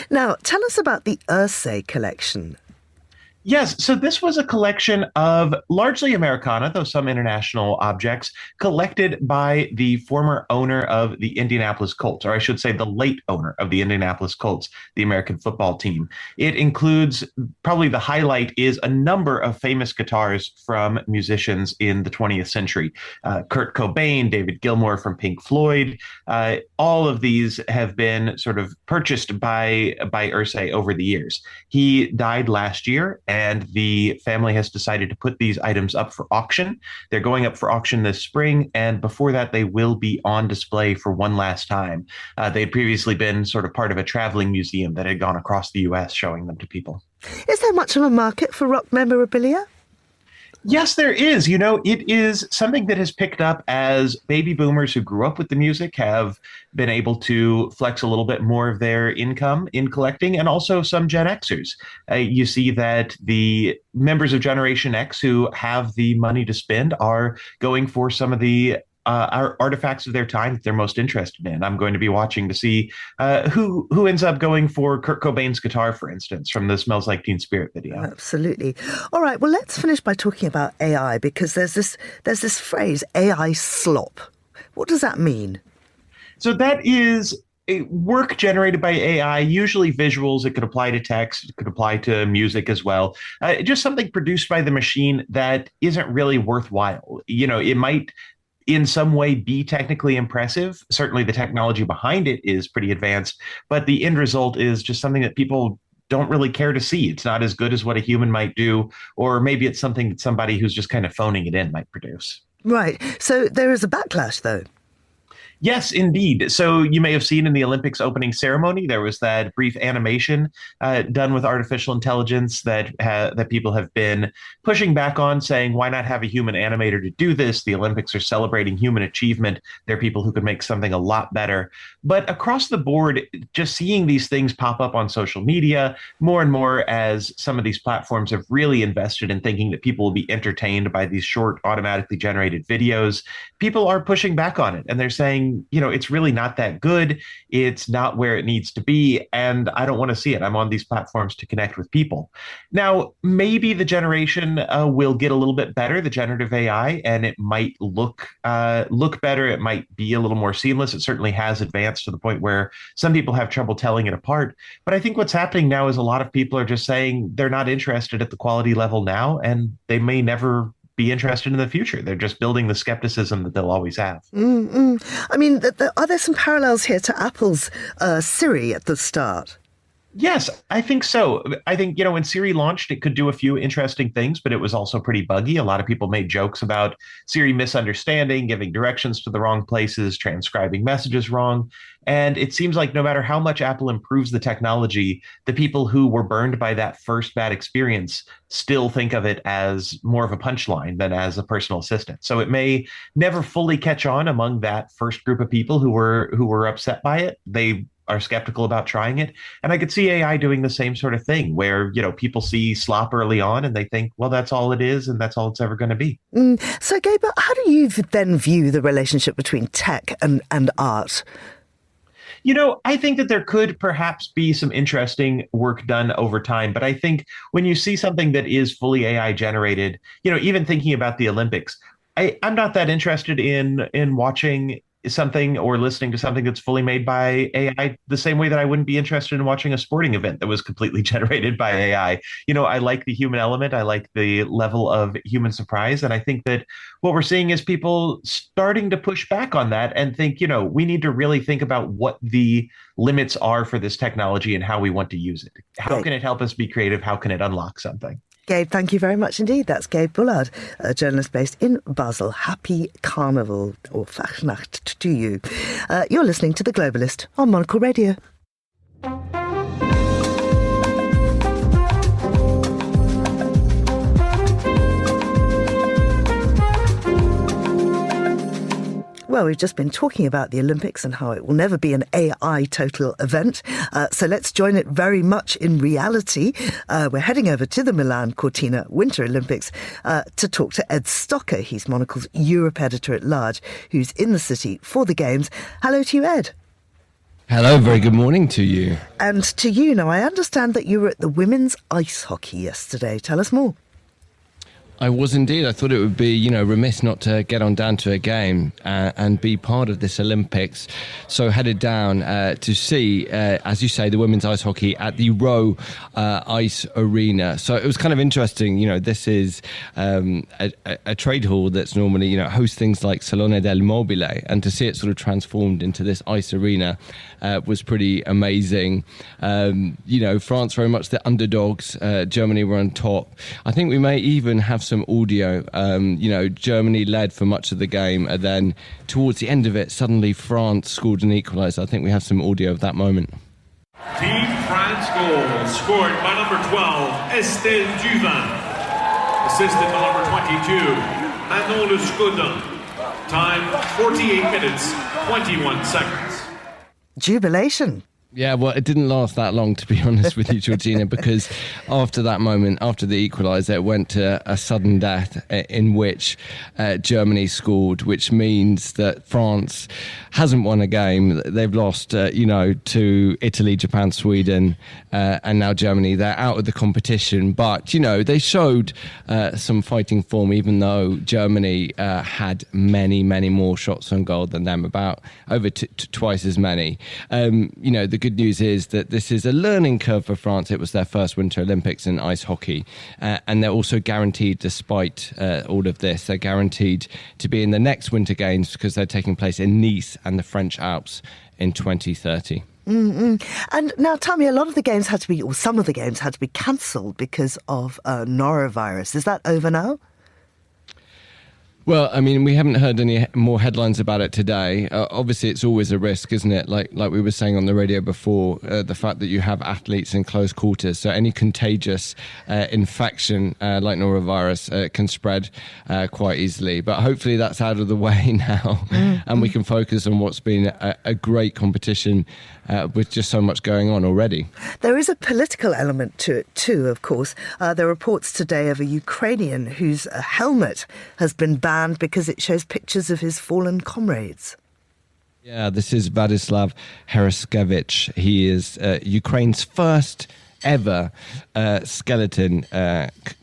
Now, tell us about the Ursay collection. Yes, so this was a collection of largely Americana, though some international objects, collected by the former owner of the Indianapolis Colts, or I should say the late owner of the Indianapolis Colts, the American football team. It includes, probably the highlight is a number of famous guitars from musicians in the 20th century. Kurt Cobain, David Gilmour from Pink Floyd. All of these have been sort of purchased by Ursay over the years. He died last year, and the family has decided to put these items up for auction. They're going up for auction this spring, and before that, they will be on display for one last time. They had previously been sort of part of a traveling museum that had gone across the U.S. showing them to people. Is there much of a market for rock memorabilia? Yes, there is. It is something that has picked up as baby boomers who grew up with the music have been able to flex a little bit more of their income in collecting, and also some Gen Xers. You see that the members of Generation X who have the money to spend are going for some of the artifacts of their time that they're most interested in. I'm going to be watching to see who ends up going for Kurt Cobain's guitar, for instance, from the Smells Like Teen Spirit video. Absolutely. All right. Well, let's finish by talking about AI, because there's this phrase, AI slop. What does that mean? So that is work generated by AI, usually visuals. It could apply to text. It could apply to music as well. Just something produced by the machine that isn't really worthwhile. It might in some way be technically impressive. Certainly the technology behind it is pretty advanced, but the end result is just something that people don't really care to see. It's not as good as what a human might do, or maybe it's something that somebody who's just kind of phoning it in might produce. Right. So there is a backlash, though. Yes, indeed. So you may have seen in the Olympics opening ceremony, there was that brief animation done with artificial intelligence that people have been pushing back on, saying, why not have a human animator to do this? The Olympics are celebrating human achievement. There are people who could make something a lot better. But across the board, just seeing these things pop up on social media more and more as some of these platforms have really invested in thinking that people will be entertained by these short, automatically generated videos, people are pushing back on it. And they're saying, it's really not that good. It's not where it needs to be. And I don't want to see it. I'm on these platforms to connect with people. Now, maybe the generation will get a little bit better, the generative AI, and it might look better. It might be a little more seamless. It certainly has advanced to the point where some people have trouble telling it apart. But I think what's happening now is a lot of people are just saying they're not interested at the quality level now, and they may never be interested in the future. They're just building the skepticism that they'll always have. I mean, are there some parallels here to Apple's Siri at the start? Yes, I think so. I think, when Siri launched, it could do a few interesting things, but it was also pretty buggy. A lot of people made jokes about Siri misunderstanding, giving directions to the wrong places, transcribing messages wrong. And it seems like no matter how much Apple improves the technology, the people who were burned by that first bad experience still think of it as more of a punchline than as a personal assistant. So it may never fully catch on among that first group of people who were upset by it. They are skeptical about trying it. And I could see AI doing the same sort of thing where, people see slop early on and they think, well, that's all it is and that's all it's ever going to be. So, Gabe, how do you then view the relationship between tech and art? I think that there could perhaps be some interesting work done over time. But I think when you see something that is fully AI generated, even thinking about the Olympics, I'm not that interested in watching something or listening to something that's fully made by AI the same way that I wouldn't be interested in watching a sporting event that was completely generated by AI. I like the human element. I like the level of human surprise. And I think that what we're seeing is people starting to push back on that and think, we need to really think about what the limits are for this technology and how we want to use it. How can it help us be creative? How can it unlock something? Gabe, thank you very much indeed. That's Gabe Bullard, a journalist based in Basel. Happy Carnival or Fastnacht to you. You're listening to The Globalist on Monocle Radio. Well, we've just been talking about the Olympics and how it will never be an AI total event. So let's join it very much in reality. We're heading over to the Milan Cortina Winter Olympics to talk to Ed Stocker. He's Monocle's Europe editor at large, who's in the city for the Games. Hello to you, Ed. Hello, very good morning to you. And to you. Now, I understand that you were at the women's ice hockey yesterday. Tell us more. I was indeed. I thought it would be, remiss not to get on down to a game and be part of this Olympics. So headed down to see, as you say, the women's ice hockey at the Row Ice Arena. So it was kind of interesting. This is a trade hall that's normally, hosts things like Salone del Mobile, and to see it sort of transformed into this ice arena was pretty amazing. France very much the underdogs. Germany were on top. I think we may even have some audio. Germany led for much of the game, and then towards the end of it, suddenly France scored an equaliser. I think we have some audio of that moment. Team France goal scored by number 12, Estelle Duvin. Assisted by number 22, Manon Le Scoudin. Time 48 minutes, 21 seconds. Jubilation. Yeah, well, it didn't last that long, to be honest with you, Georgina, because after that moment, after the equaliser, it went to a sudden death in which Germany scored, which means that France hasn't won a game. They've lost, to Italy, Japan, Sweden, and now Germany. They're out of the competition. But, they showed some fighting form, even though Germany had many, many more shots on goal than them, about over twice as many. The good news is that this is a learning curve for France. It was their first Winter Olympics in ice hockey, and they're also guaranteed, despite all of this, they're guaranteed to be in the next Winter Games because they're taking place in Nice and the French Alps in 2030. Mm-mm. And now tell me, a lot of the games had to be, or some of the games had to be cancelled because of norovirus. Is that over now? Well, I mean, we haven't heard any more headlines about it today. Obviously, it's always a risk, isn't it? Like we were saying on the radio before, the fact that you have athletes in close quarters. So any contagious infection like norovirus can spread quite easily. But hopefully that's out of the way now, and we can focus on what's been a great competition with just so much going on already. There is a political element to it too, of course. There are reports today of a Ukrainian whose helmet has been banned because it shows pictures of his fallen comrades. Yeah, this is Vladislav Hereskevich. He is Ukraine's first ever skeleton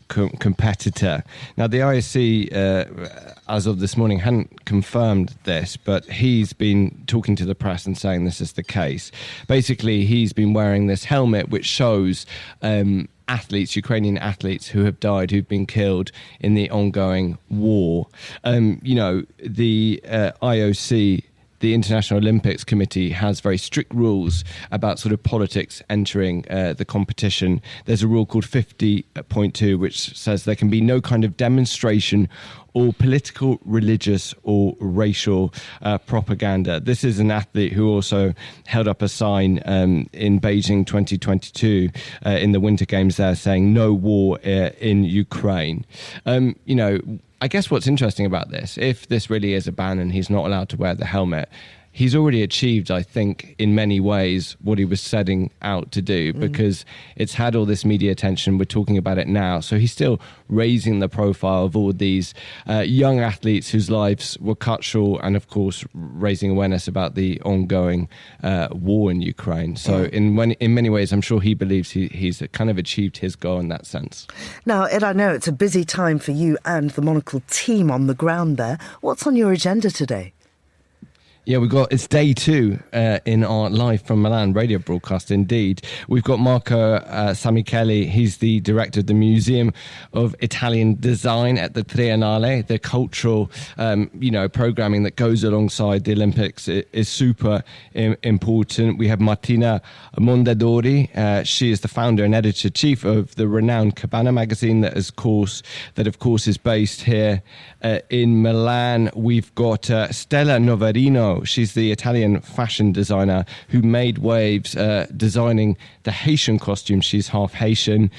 competitor. Now, the IOC, as of this morning, hadn't confirmed this, but he's been talking to the press and saying this is the case. Basically, he's been wearing this helmet which shows Ukrainian athletes who have died, who've been killed in the ongoing war. The IOC, the International Olympics Committee, has very strict rules about sort of politics entering the competition. There's a rule called 50.2, which says there can be no kind of demonstration or political, religious or racial propaganda. This is an athlete who also held up a sign in Beijing 2022 in the Winter Games there saying no war in Ukraine. I guess what's interesting about this, if this really is a ban and he's not allowed to wear the helmet, he's already achieved, I think, in many ways what he was setting out to do, because it's had all this media attention. We're talking about it now. So he's still raising the profile of all these young athletes whose lives were cut short, and, of course, raising awareness about the ongoing war in Ukraine. So in many ways, I'm sure he believes he's kind of achieved his goal in that sense. Now, Ed, I know it's a busy time for you and the Monocle team on the ground there. What's on your agenda today? Yeah, it's day 2 in our Live from Milan radio broadcast, indeed. We've got Marco Samichelli. He's the director of the Museum of Italian Design at the Triennale. The cultural, programming that goes alongside the Olympics is super important. We have Martina Mondadori. She is the founder and editor-chief of the renowned Cabana magazine that, of course, is based here in Milan. We've got Stella Novarino. She's the Italian fashion designer who made waves designing the Haitian costume. She's half Haitian.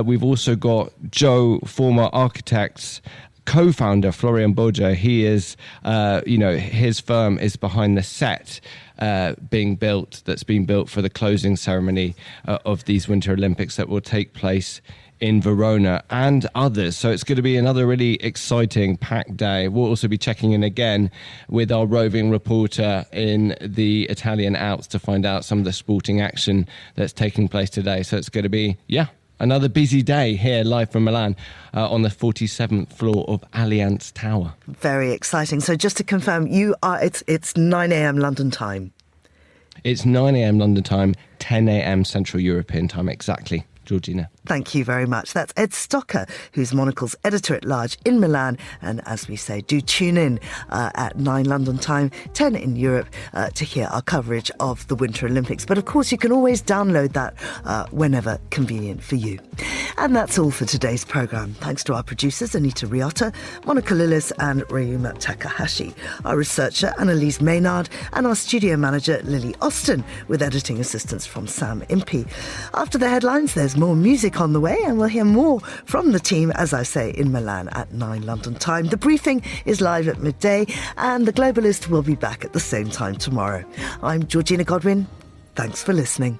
We've also got Joe, former Architects co-founder Florian Boja. He is, his firm is behind the set that's being built for the closing ceremony of these Winter Olympics that will take place in Verona, and others. So it's going to be another really exciting, packed day. We'll also be checking in again with our roving reporter in the Italian Alps to find out some of the sporting action that's taking place today. So it's going to be, another busy day here live from Milan on the 47th floor of Allianz Tower. Very exciting. So just to confirm, it's 9 a.m. London time. It's 9 a.m. London time, 10 a.m. Central European time, exactly, Georgina. Thank you very much. That's Ed Stocker, who's Monocle's editor-at-large in Milan. And as we say, do tune in at 9 London time, 10 in Europe, to hear our coverage of the Winter Olympics. But of course, you can always download that whenever convenient for you. And that's all for today's programme. Thanks to our producers, Anita Riotta, Monica Lillis and Ryuma Takahashi, our researcher, Annalise Maynard, and our studio manager, Lily Austin, with editing assistance from Sam Impey. After the headlines, there's more music on the way, and we'll hear more from the team, as I say, in Milan at 9 London time. The briefing is live at midday, and The Globalist will be back at the same time tomorrow. I'm Georgina Godwin. Thanks for listening.